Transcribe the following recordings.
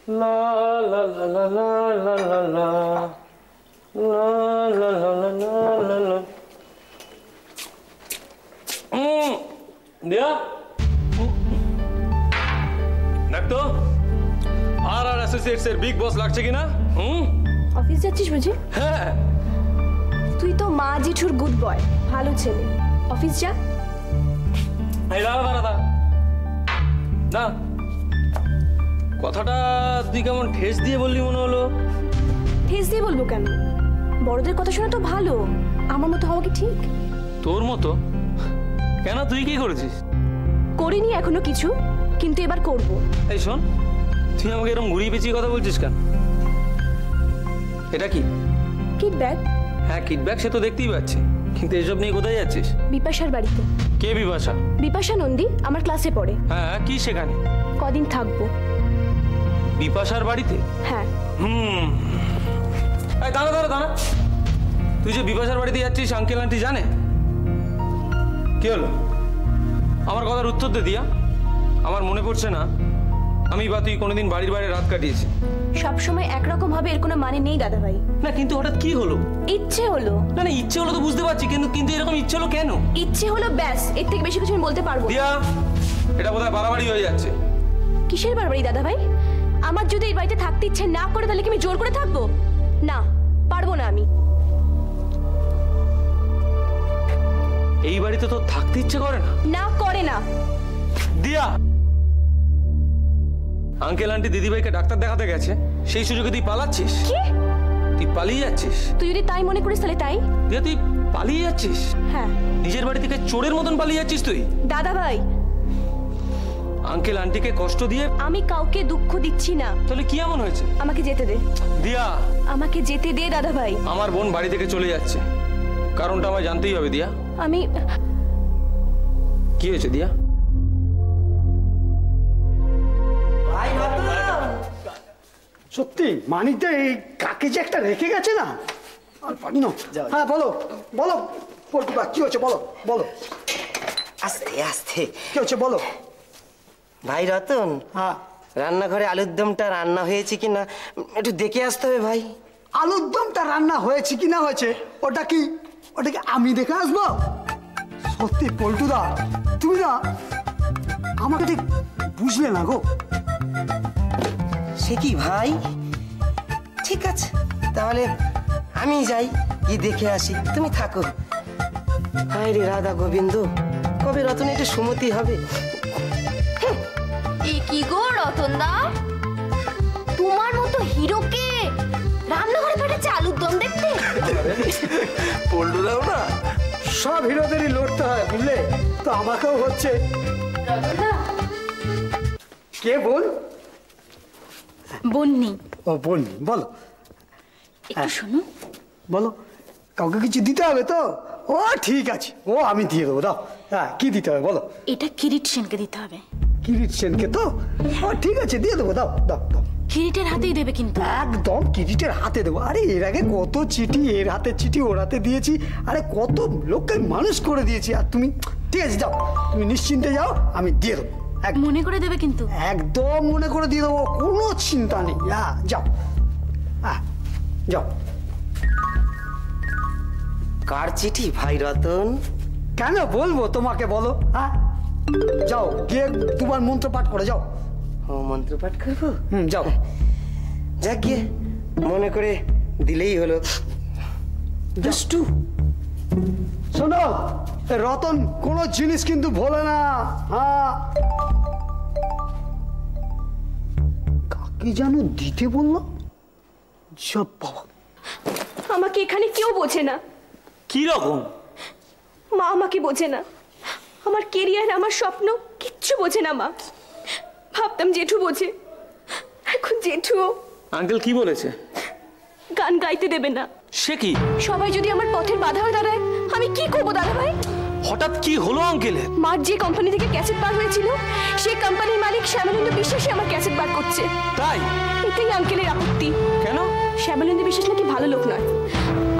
লা লা লা লা লা লা লা লা লা লা লা লা লা। দিয়া দেখ তো আর অ্যাসোসিয়েটস এর বিগ বস লাগছে কিনা? অফিস যাচ্ছিস বুঝি? হ্যাঁ। তুই তো মা জেঠুর গুড বয়, ভালো ছেলে। অফিস যা। এই দাঁড়া দাঁড়া দাঁড়া না, কথাটা তুই কেমন ঠেস দিয়ে বললি মনে হলো। ঠেস দিয়ে বলবো কেন? বড়দের কথা শোনা তো ভালো, আমার মতো হওয়া কি ঠিক? তোর মতো? কেন, তুই কি করেছিস? করিনি এখনো কিছু, কিন্তু এবার করব। এই শোন, তুই আমাকে এরকম ঘুরিয়ে পেঁচিয়ে কথা বলছিস কেন? এটা কি? Kit bag. হ্যাঁ কিট ব্যাগ, সে তো দেখতেই পাচ্ছি, কিন্তু এসব নিয়ে কোথায় যাচ্ছিস? বিপাশার বাড়িতে। কে বিপাশা? বিপাশা নন্দী আমার ক্লাসে পড়ে। হ্যাঁ, কি সেখানে? কদিন থাকবো। বিপাশার বাড়িতে? হ্যাঁ। এই দাঁড়া দাঁড়া দাঁড়া, তুই যে বিপাশার বাড়িতে যাচ্ছিস আঙ্কেল আন্টি জানে? কি হলো? আমার কথার উত্তর দে দিয়া। আমার মনে পড়ছে না আমি বা তুই কোনোদিন বাড়ির বাইরে রাত কাটিয়েছি। সবসময় একরকম হবে এর কোনো মানে নেই দাদা ভাই। না কিন্তু হঠাৎ কি হলো? ইচ্ছে হলো। না না, ইচ্ছে হলো তো বুঝতে পারছি, কিন্তু এরকম ইচ্ছে হলো কেন? ইচ্ছে হলো ব্যাস, এর থেকে বেশি কিছু আমি বলতে পারবো না। দিয়া, এটা বোধহয় বাড়াবাড়ি হয়ে যাচ্ছে। কিসের বাড়াবাড়ি দাদা ভাই? আমার যদি এই বাড়িতে থাকতে ইচ্ছে না করে তাহলে কি আমি জোর করে থাকবো? না, পারবো না আমি। এই বাড়িতে তো থাকতে ইচ্ছে করে না? না করে না। দিয়া, আঙ্কেল আন্টি দিদিভাইকে ডাক্তার দেখাতে গেছে, সেই সুযোগে তুই পালাচ্ছিস। কি? তুই পালিয়ে যাচ্ছিস? তুই যদি তাই মনে করিস তাহলে তাই। দিয়া, তুই পালিয়ে যাচ্ছিস? হ্যাঁ। নিজের বাড়ি থেকে চোরের মতন পালিয়ে যাচ্ছিস তুই? দাদা ভাই, আঙ্কেল আন্টিকে কষ্ট দিয়ে আমি কাউকে দুঃখ দিচ্ছি না। তাহলে কি এমন হয়েছে? আমাকে যেতে দে। দিয়া, আমাকে যেতে দে দাদা ভাই। আমার বোন বাড়ি থেকে চলে যাচ্ছে, কারণটা আমায় জানতেই হবে। দিয়া, আমি কি হয়েছে দিয়া? সত্যি মানিকদা এই কাকে যে একটা রেখে গেছে না, আর পারি না। হ্যাঁ বলো বলো পল্টুদা, কি হচ্ছে বলো বলো। আস্তে আস্তে কি হচ্ছে বলো। ভাই রতন, হ্যাঁ রান্নাঘরে আলুর দমটা রান্না হয়েছে কিনা একটু দেখে আসতে হবে ভাই। আলুর দমটা রান্না হয়েছে কি না হয়েছে ওটা কি আমি দেখে আসবো? সত্যি পল্টুদা, তুমি না আমাকে ঠিক বুঝলে না গো। সে কি ভাই? ঠিক আছে, তাহলে আমি যাই, গিয়ে দেখে আসি, তুমি থাকো। হায় রে রাধা গোবিন্দ, কবে রতন একটু সুমতি হবে। এ কি গো রতনদা, তোমার মতো হিরোকে রান্নাঘরে পাঠাচ্ছে আলুর দম দেখতে? পল্টুদাও না, সব হিরোদেরই লড়তে হয় বুঝলে, তো আমাকেও হচ্ছে। কে বোন? বন্নি। ও বন্নি, বলো। একটু শোনো। বলো, কাউকে কিছু দিতে হবে তো? ও ঠিক আছে, ও আমি দিয়ে দেবো, দাও। হ্যাঁ, কি দিতে হবে বলো। এটা কিরিট সেনকে দিতে হবে। কিরিট সেনকে তো? ও ঠিক আছে, দিয়ে দেবো, দাও দাও দাও। কিরিটের হাতেই দেবে কিন্তু। একদম কিরিটের হাতে দেবো। আরে এর আগে কত চিঠি, এর হাতে চিঠি ওর হাতে দিয়েছি, আরে কত লোককে মানুষ করে দিয়েছি। আর তুমি ঠিক আছে যাও, তুমি নিশ্চিন্তে যাও, আমি দিয়ে দেবো। মনে করে দেবে কিন্তু। একদম মনে করে দিয়ে দেবো, কোনো চিন্তা নেই। হ্যাঁ যাও, হ্যাঁ যাও। কার চিঠি ভাই রতন? কেন বলবো তোমাকে, বলো। হ্যাঁ যাও, গিয়ে তোমার মন্ত্র পাঠ করে যাও। ও মন্ত্র পাঠ করবো? যাও। যাক, গিয়ে মনে করে দিলেই হলো। দুষ্টু, শোনো, রতন কোনো জিনিস কিন্তু ভোলে না। হ্যাঁ, কাকে যেন দিতে বললো। সব বাবা, আমাকে এখানে কেউ বোঝে না। কি রকম? মা আমাকে বোঝে না, আমার কেরিয়ার, আমার স্বপ্ন কিচ্ছু বোঝে না মা। ভাবতাম জেঠু বোঝে, এখন জেঠুও। আঙ্কেল কি বলেছে? গান গাইতে দেবে না। সে কি? সবাই যদি আমার পথের বাধা হয়ে দাঁড়ায় আমি কি করবো দাদা ভাই? হঠাৎ কি হলো আঙ্কেলের? মার যে কোম্পানি থেকে ক্যাসেট বার হয়েছিল, সেই কোম্পানির মালিক শ্যামলেন্দু বিশ্বাসী আমার ক্যাসেট বার করছে। তাই? এটাই আঙ্কেলের আপত্তি। কেন? শ্যামলেন্দু বিশ্বাস নাকি ভালো লোক নয়।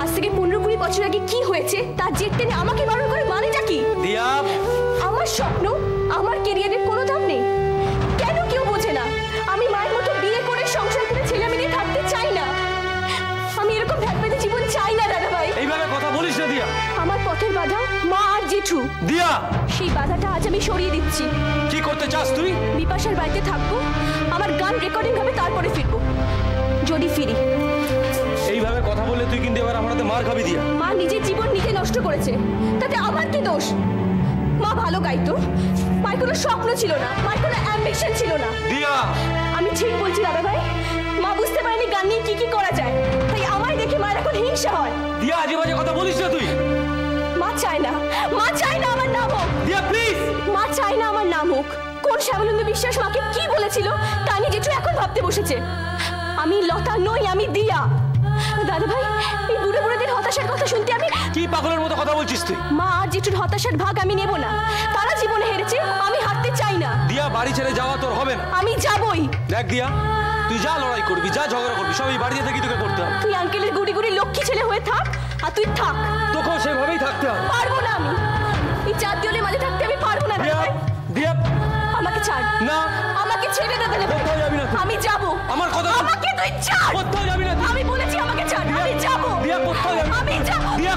আজ থেকে 15-20 বছর আগে কি হয়েছে তার জেদ টেনে আমাকে বারণ করে, মানেটা কি? দিয়া, আমার স্বপ্ন, আমার কেরিয়ারের কোনো দাম নেই। কেন কেউ বোঝে না? আমি মায়ের মতো বিয়ে করে দিয়া, সেই বাধাটা আজ আমি সরিয়ে দিচ্ছি। কি করতে চাস তুই? বিপাশার বাড়িতে থাকবো, আমার গান রেকর্ডিং হবে, তারপরে ফিরবো। যদি ফিরি। এইভাবে কথা বললে তুই কিন্তু এবার আমার হাতে মার খাবি দিয়া। মা নিজের জীবন নিজে নষ্ট করেছে, তাতে আমার কি দোষ? মা ভালো গাইতো, মায়ের কোনো স্বপ্ন ছিল না, মায়ের কোনো অ্যাম্বিশন ছিল না। দিয়া, আমি ঠিক বলছি দাদা ভাই, মা বুঝতে পারেনি গান নিয়ে কি কি করা যায়, তাই আমায় দেখে মায়ের এখন হিংসা হয়। দিয়া, আজে বাজে কথা বলিস না তুই। মা চায় না, মা চায় না আমার নাম হোক। দিয়া প্লিজ। মা চায় না আমার নাম হোক। কোন শ্যামলেন্দু বিশ্বাস মাকে কি বলেছিল তা নিয়ে জেঠু এখন ভাবতে বসেছে। আমি লতা নই, আমি দিয়া। দাদা ভাই, এই বুড়ো বুড়োদের হতাশার কথা শুনতে আমি কি পাগলের মতো কথা বলছিস তুই? মা আর জেঠুর হতাশার ভাগ আমি নেব না। তারা জীবনে হেরেছে, আমি হারতে চাই না। দিয়া, বাড়ি ছেড়ে যাওয়া তোর হবে না। আমি যাবই। দেখ দিয়া, তুই যা লড়াই করবি, যা ঝগড়া করবি, সব এই বাড়িতে থেকে তোকে করতে হবে। তুই আঙ্কেলের গুড়ি গুড়ি লক্ষ্মী ছেলে হয়ে থাক, আর তুই থাক। তোকেও সেভাবেই থাকতে হবে। পারবো না আমি, এই চার দেওয়ালের মাঝে থাকতে আমি পারবো না। দিয়া, দিয়া, আমাকে ছাড় না, আমাকে ছেড়ে দে দাদা ভাই। কোথাও যাবি না তুই। আমি যাবো। আমার কথা শোন। আমাকে তুই ছাড়। কোথাও যাবি না তুই। আমি বলেছি আমাকে ছাড়, দিয়া, আমি যাবো। দিয়া, কোথাও যাবি না। আমি যাবো। দিয়া,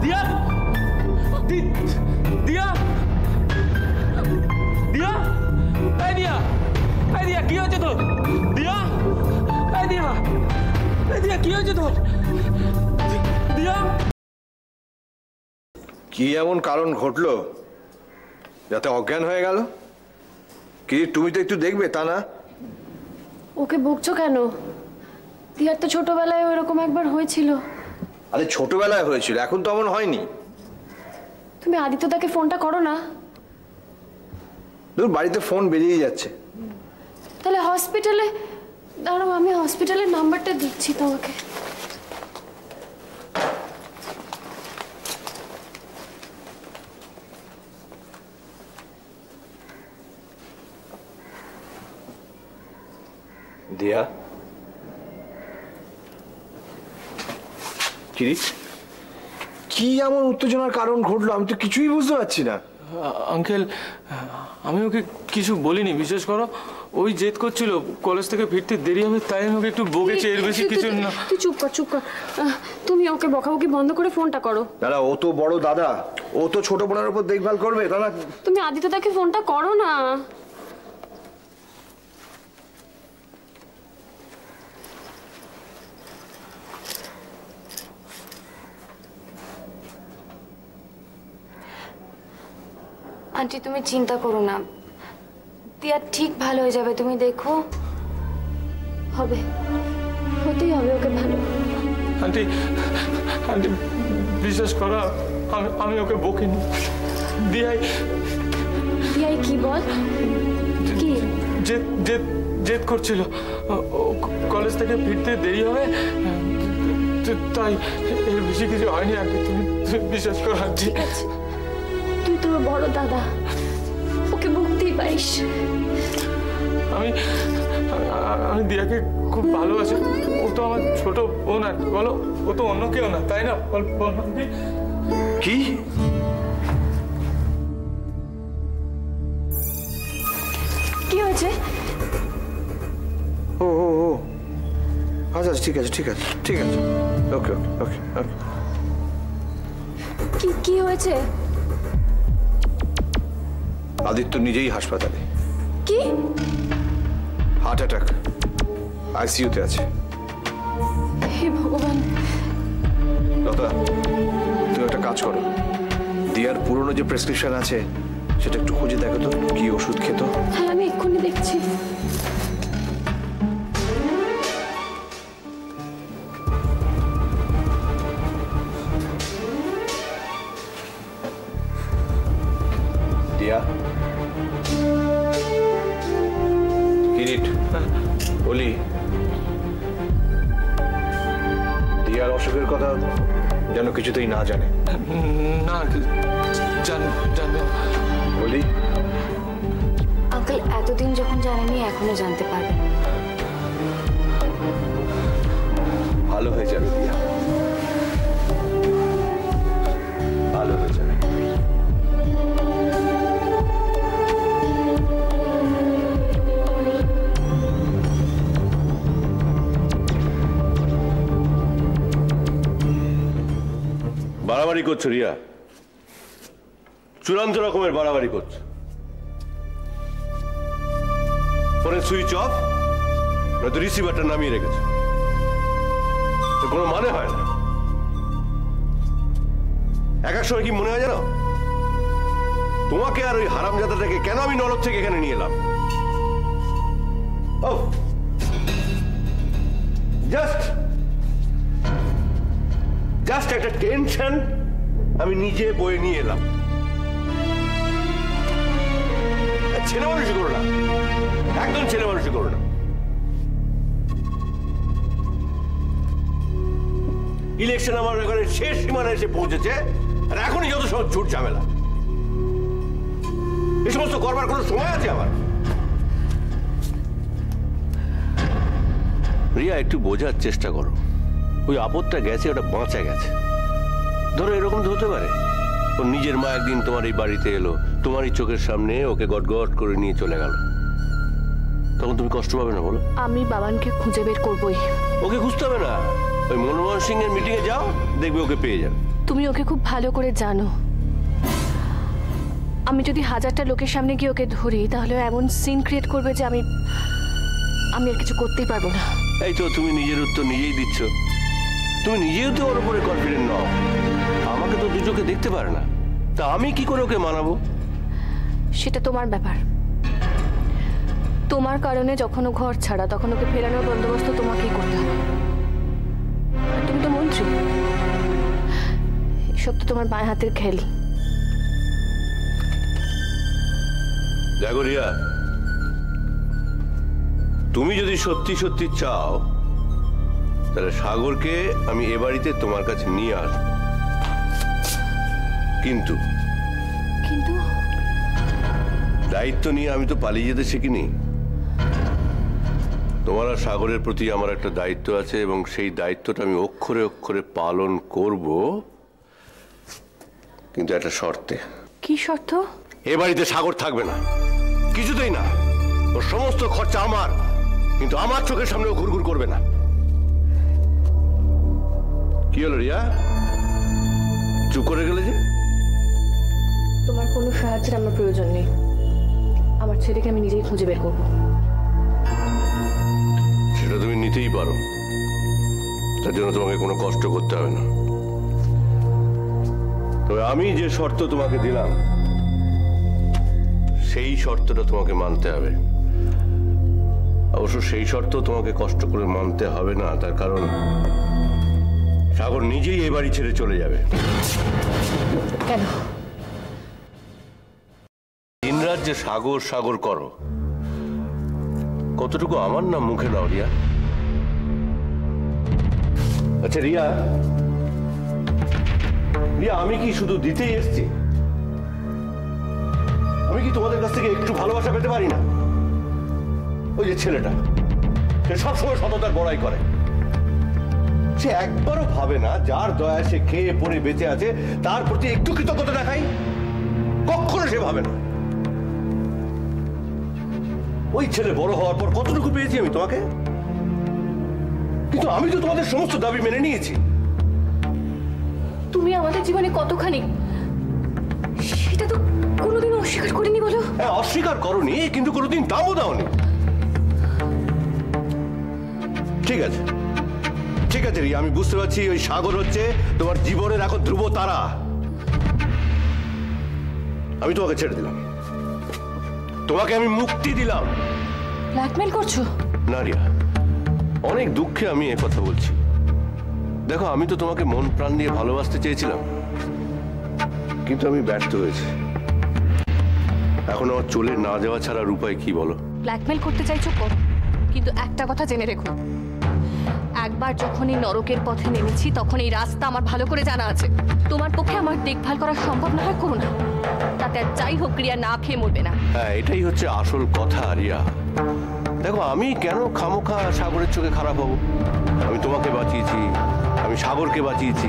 দিয়া, দিয়া, দিয়া, এই দিয়া, এই দিয়া, কি হয়েছে তোর? দিয়া, এই দিয়া, এই দিয়া, কি হয়েছে তোর? দিয়া, কি এমন কারণ ঘটলো যাতে অজ্ঞান হয়ে গেল? কি তুমি তো একটু দেখবে, তা না? ওকে বকছো কেন? দিয়ার তো ছোটবেলায় ওরকম একবার হয়েছিল। আরে ছোটবেলায় হয়েছিল, এখন তো এমন হয়নি। তুমি আদিত্যদাকে ফোনটা করো না। তোর বাড়িতে ফোন বেরিয়ে যাচ্ছে। তাহলে হসপিটালে দাঁড়াও, আমি হসপিটালের নাম্বারটা দিচ্ছি তোমাকে। দিয়া, কি কি এমন উত্তেজনার কারণ ঘটলো? আমি তো কিছুই বুঝতে পারছি না। আঙ্কেল, আমি ওকে কিছু বলিনি, বিশ্বাস করো। ওই জেদ করছিল কলেজ থেকে ফিরতে দেরি হবে, তাই আমি ওকে একটু বকেছি, এর বেশি কিছু না। তুই চুপ কর, চুপ কর। তুমি ওকে বকাবকি বন্ধ করে ফোনটা করো। দাদা, ও তো বড় দাদা, ও তো ছোট বোনের উপর দেখভাল করবে, তা না? তুমি আদিত্যদাকে ফোনটা করো না। আন্টি, তুমি চিন্তা করো না, দিয়া ঠিক ভালো হয়ে যাবে। তুমি দেখো, হবে, হতেই হবে ওকে ভালো। আন্টি, আন্টি বিশ্বাস করো, আমি ওকে বকিনি। দিয়াই দিয়াই কি বল? কি জেদ জেদ জেদ করছিল, ও কলেজ থেকে ফিরতে দেরি হবে, তাই এর বেশি কিছু হয়নি। আন্টি, তুমি বিশ্বাস করো। আন্টি, ঠিক আছে, তুই তোর বড় দাদা, ওকে বকতেই পারিস। আমি আমি দিয়াকে খুব ভালোবাসি। ও তো আমার ছোট বোন। আন্টি বলো, ও তো অন্য কেউ না, তাই না? বল আন্টি। কি কি হয়েছে? ও ও ও আচ্ছা, ঠিক আছে, ঠিক আছে, ঠিক আছে, ওকে ওকে ওকে ওকে। কি কি হয়েছে? আদিত্য নিজেই হাসপাতালে, কি? হার্ট অ্যাটাক, আইসিইউতে আছে। হে ভগবান। লতা, তুমি একটা কাজ করো, দিয়ার পুরনো যে প্রেসক্রিপশন আছে সেটা একটু খুঁজে দেখো তো, কি ওষুধ খেত। হ্যাঁ, আমি এক্ষুনি দেখছি। দিয়া, কিরিট, বলি, দিয়ার অসুখের কথা যেন কিছুতেই না জানে। না আঙ্কেল, জানবে। বলি, আঙ্কেল এতদিন যখন জানেনি, এখনো জানতে পারবে না। ভালো হয়ে যাবে দিয়া, ভালো হয়ে যাবে। বাড়াবাড়ি করছো রিয়া, চূড়ান্ত রকমের বাড়াবাড়ি করছো। ফোনের সুইচ অফ নয়তো রিসিভারটা নামিয়ে রেখেছো, কোনো মানে হয় না। এক এক সময় কি মনে হয় জানো, তোমাকে আর ওই হারামজাদাটাকে কেন আমি নরক থেকে এখানে নিয়ে এলাম। জাস্ট একটা টেনশন আমি নিজে বয়ে নিয়ে এলাম। ছেলে মানুষই করো না, একদম ছেলে মানুষই করো না। ইলেকশন আমার এখানে শেষ সীমানায় এসে পৌঁছেছে, আর এখনই যত সব ঝুট ঝামেলা। এই সমস্ত করবার কোনো সময় আছে আমার? রিয়া, একটু বোঝার চেষ্টা করো। ওই আপদটা গেছে, ওটা বাঁচা গেছে। ধরো এরকম তো হতে পারে, ওর নিজের মা একদিন তোমার এই বাড়িতে এলো, তোমারই চোখের সামনে ওকে গটগট করে নিয়ে চলে গেল, তখন তুমি কষ্ট পাবে না বলো? আমি বাবানকে খুঁজে বের করবই। ওকে খুঁজতে হবে না, ওই মনমোহন সিং এর মিটিং এ যাও, দেখবে ওকে পেয়ে যাবে। তুমি ওকে খুব ভালো করে জানো। আমি যদি 1000টা লোকের সামনে গিয়ে ওকে ধরি, তাহলে ও এমন সিন ক্রিয়েট করবে যে আমি আর কিছু করতেই পারবো না। এই তো তুমি নিজের উত্তর নিজেই দিচ্ছ। তুমি নিজেও তো ওর উপরে কনফিডেন্ট নও। আমাকে তো দু চোখে দেখতে পারে না, তা আমি কি করে ওকে মানাবো? সেটা তোমার ব্যাপার। তোমার কারণে যখন ও ঘর ছাড়া, তখন ওকে ফেরানোর বন্দোবস্ত তোমাকেই করতে হবে। আর তুমি তো মন্ত্রী, এসব তো তোমার বাঁ হাতের খেল। দেখো রিয়া, তুমি যদি সত্যি সত্যি চাও, তাহলে সাগরকে আমি এ বাড়িতে তোমার কাছে নিয়ে আসবো। কিন্তু কিন্তু দায়িত্ব নিয়ে আমি তো পালিয়ে যেতে শিখিনি। তোমার আর সাগরের প্রতি আমার একটা দায়িত্ব আছে, এবং সেই দায়িত্বটা আমি অক্ষরে অক্ষরে পালন করব, কিন্তু একটা শর্তে। কি শর্ত? এ বাড়িতে সাগর থাকবে না, কিছুতেই না। ওর সমস্ত খরচা আমার, কিন্তু আমার চোখের সামনে ও ঘুরঘুর করবে না। কি হলো রিয়া, চুপ করে গেলে যে? তোমার কোনো সাহায্যের আমার প্রয়োজন নেই। আমার ছেলেকে আমি নিজেই খুঁজে বের করবো। সেটা তুমি নিতেই পারো, তার জন্য তোমাকে কোনো কষ্ট করতে হবে না। তবে আমি যে শর্ত তোমাকে দিলাম, সেই শর্তটা তোমাকে মানতে হবে। অবশ্য সেই শর্ত তোমাকে কষ্ট করে মানতে হবে না, তার কারণ সাগর নিজেই এই বাড়ি ছেড়ে চলে যাবে। কেন? দিনরাত যে সাগর সাগর করো, কতটুকু আমার না মুখে নাও রিয়া। আচ্ছা রিয়া, রিয়া, আমি কি শুধু দিতেই এসছি? আমি কি তোমাদের কাছ থেকে একটু ভালোবাসা পেতে পারি না? ওই যে ছেলেটা, সে সবসময় সততার বড়াই করে। সে একবারও ভাবে না যার দয়া সে খেয়ে পড়ে বেঁচে আছে তার প্রতি একটু কৃতজ্ঞতা দেখাই। কখনো সে ভাবে না। ওই ছেলে বড় হওয়ার পর কতটুকু পেয়েছি আমি তোমাকে, কিন্তু আমি তো তোমাদের সমস্ত দাবি মেনে নিয়েছি। তুমি আমাদের জীবনে কতখানি, সেটা তো কোনোদিন অস্বীকার করিনি বলো। হ্যাঁ, অস্বীকার করনি, কিন্তু কোনোদিন দামও দাওনি। ঠিক আছে, ঠিক আছে রিয়া, আমি বুঝতে পারছি ওই সাগর হচ্ছে তোমার জীবনের এখন ধ্রুব তারা। আমি তোমাকে ছেড়ে দিলাম, তোমাকে আমি মুক্তি দিলাম। ব্ল্যাকমেল করছো? না রিয়া, অনেক দুঃখে আমি এ কথা বলছি। দেখো, আমি তো তোমাকে মন প্রাণ দিয়ে ভালোবাসতে চেয়েছিলাম, কিন্তু আমি ব্যর্থ হয়েছি। এখন আমার চলে না যাওয়া ছাড়ার উপায় কি বলো? ব্ল্যাকমেল করতে চাইছো করো, কিন্তু একটা কথা জেনে রেখো, একবার যখন এই নরকের পথে নেমেছি, তখন এই রাস্তা আমার ভালো করে জানা আছে। তোমার পক্ষে আমার দেখভাল করা সম্ভব না হয় করো না, তাতে আর যাই হোক ক্রিয়া না খেয়ে মরবে না। হ্যাঁ, এটাই হচ্ছে আসল কথা রিয়া। দেখো, আমি কেন খামোখা সাগরের চোখে খারাপ হব? আমি তোমাকে বাঁচিয়েছি, আমি সাগরকে বাঁচিয়েছি,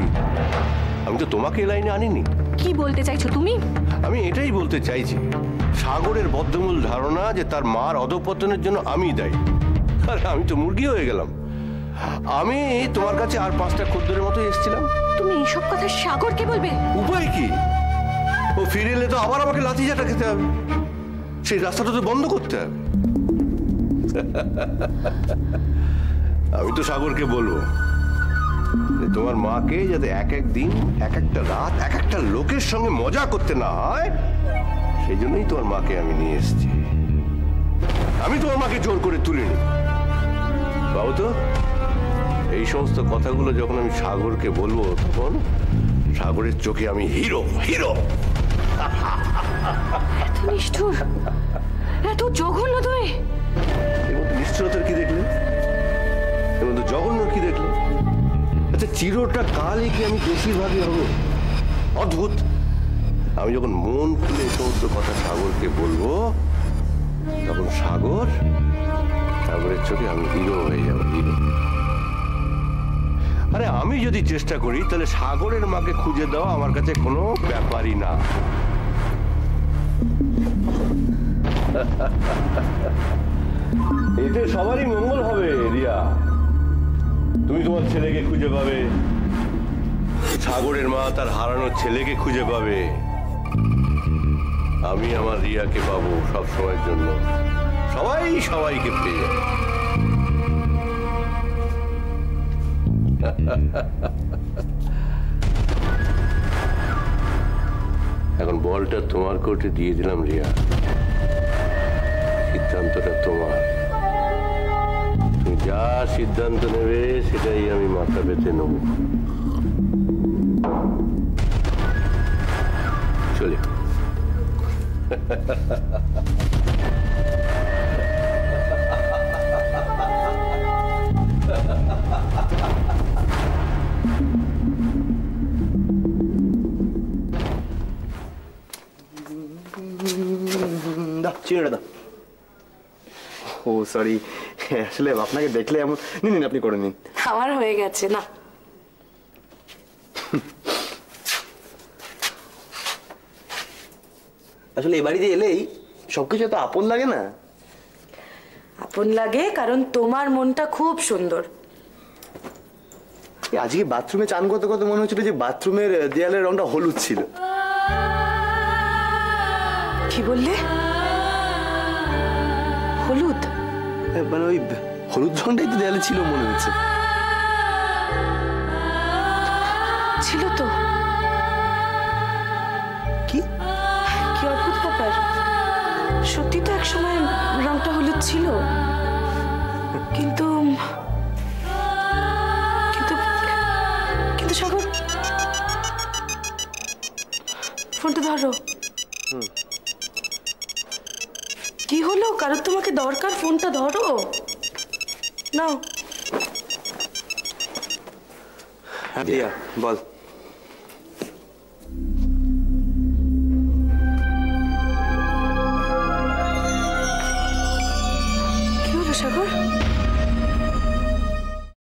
আমি তো তোমাকে লাইনে আনিনি। কি বলতে চাইছো তুমি? আমি এটাই বলতে চাইছি, সাগরের বদ্ধমূল ধারণা যে তার মার অধঃপতনের জন্য আমি দায়ী। আরে আমি তো মুরগি হয়ে গেলাম। আমি তোমার কাছে আর 5টা খদ্দরের মতো এসেছিলাম। তুমি এইসব কথা সাগরকে বলবে? উপায় কি? ও ফিরে এলে তো আবার আমাকে লাথি চাটা খেতে হবে, সেই রাস্তাটা তো বন্ধ করতে হবে। আমি তো সাগরকে বলবো যে তোমার মাকে যাতে এক এক দিন এক একটা রাত এক একটা লোকের সঙ্গে মজা করতে না হয়, সেই জন্যই তোমার মাকে আমি নিয়ে এসেছি। আমি তোমার মাকে জোর করে তুলিনি বাবু। তো এই সমস্ত কথাগুলো যখন আমি সাগরকে বলবো, তখন সাগরের চোখে আমি হিরো হিরো। এত নিষ্ঠুর, এত জঘন্য তুই! এর মধ্যে নিষ্ঠুরতার কি দেখলে? এর মধ্যে জঘন্য কি দেখলে? আচ্ছা, চিরটা কালই কি আমি বেশিরভাগই হব? অদ্ভুত। আমি যখন মন খুলে এই সমস্ত কথা সাগরকে বলবো, তখন সাগরের চোখে আমি হিরো হয়ে যাবো, হিরো। আরে আমি যদি চেষ্টা করি, তাহলে সাগরের মাকে খুঁজে দেওয়া আমার কাছে কোনো ব্যাপারই না। এতে সবারই মঙ্গল হবে রিয়া। তুমি তোমার ছেলেকে খুঁজে পাবে, সাগরের মা তার হারানো ছেলেকে খুঁজে পাবে, আমি আমার রিয়াকে পাবো সব সময়ের জন্য। সবাই সবাইকে পেয়ে যাবে। এখন বলটা তোমার কোর্টে দিয়ে দিলাম রিয়া, সিদ্ধান্তটা তোমার। তুমি যা সিদ্ধান্ত নেবে সেটাই আমি মাথা পেতে নেব। চলে চিনিটা দাও। ও সরি, আসলে আপনাকে দেখলে এমন। নিন আপনি করে নিন। আমার হয়ে গেছে না। আসলে এ বাড়িতে এলেই সবকিছু এত আপন লাগে না। আপন লাগে কারণ তোমার মনটা খুব সুন্দর। আজকে বাথরুমে চান করতে করতে মনে হচ্ছিল যে বাথরুমের দেয়ালের রংটা হলুদ ছিল। কি বললে? হলুদ? মানে ওই হলুদ রংটাই তো দেয়ালে ছিল মনে হচ্ছে। ছিল তো। কি কি অদ্ভুত ব্যাপার! সত্যি তো একসময় রংটা হলুদ ছিল, কিন্তু কিন্তু কিন্তু সাগর, ফোনটা ধরো। কি হলো? কারোর তোমাকে দরকার, ফোনটা ধরো। নাও। হ্যাঁ বল।